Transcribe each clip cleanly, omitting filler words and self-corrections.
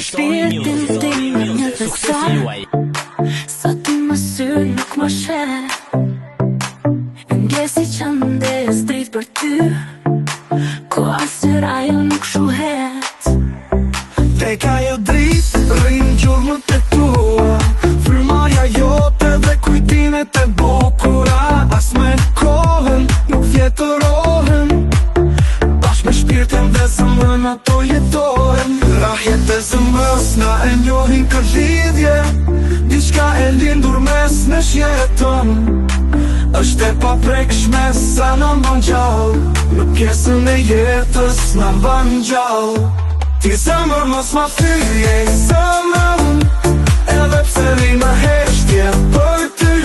shpirtin tim një thesar, sa ti më syr nuk më shet. Ndjesi që ndes drit për ty, ko asër ajo nuk shuhet. Tek ajo drit, rrin gjurmët e tua, frymarja jote dhe kujtimet e bukura. As me kohën nuk vjetërohen, bashk me shpirtin dhe zemrën ato jetohen. Rahjet e zemrës na e njohin kër lidhje, diçka e lindur mes në shjeton. Është e paprekshme sa në mban gjallë, në pjesën e jetës në mban gjallë. Ti zemër mos ma thyje i zemrën, edhe pse ri në heshtje për ty.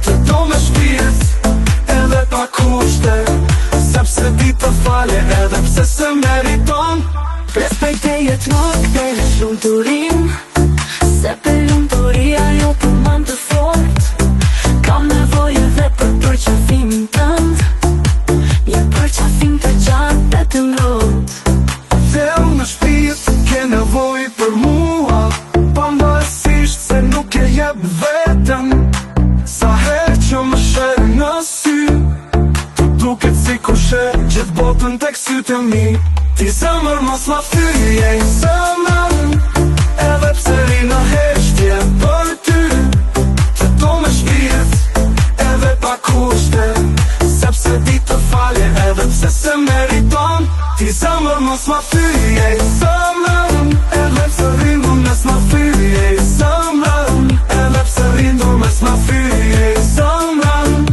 Të do me shpirt, edhe pa kushte, sepse di të fale edhe pse se meriton. Respektejet nuk dhe lumëturin, se për lumëturia jo për man të fort. Kam nevoje dhe për përqafim tënd, një përqafim të gjatë dhe të ngrot. Dhe unë në shpirt ke nevoj për mua, pavarësisht se nuk e jep vetëm. Sa her që më sherë në sy, të duket si kur sherë gjithë botën tek sytë e mi. Ti zemër mos ma thyje i zemrën, edhe pse ri në heshtje për ty. Të do me shpirt, edhe pa kushte, sepse di të falje edhe pse se meriton. Ti zemër mos ma thyje i zemrën, edhe pse rindur mes ma thyje i zemrën, edhe pse rindur mes ma thyje i zemrën.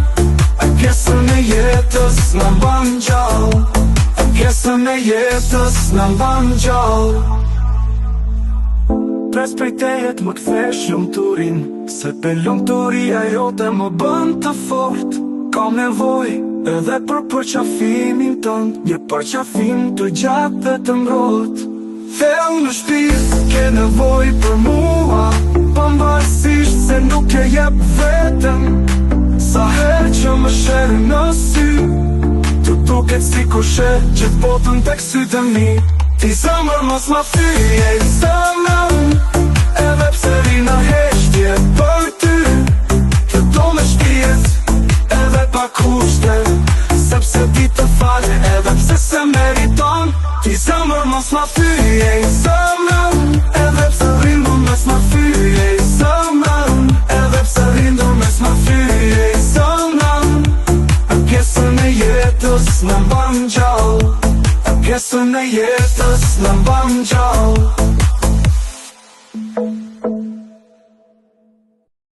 A pjesën e jetës në mban gjallë, pjesën e jetës në mban gjallë. Respektejet më kthesh lumëturin, se për lumëturia jote më bën të fort. Kam nevoj edhe për përqafimin tënd, një përqafim të gjatë dhe të ngrot. Thellë në shpirt ke nevoj për mua, pavarësisht se nuk e jep vetëm. Sa her që më sherë në sy, të duket si kur sherë gjithë botën tek sytë e mi. Ti zemër mos ma thyje i zemrën, edhe pse ri në heshtje për ty. Të do me shpirt, edhe pa kushte, sepse di të falë edhe pse se meriton. Ti zemër mos ma thyje i zemrën,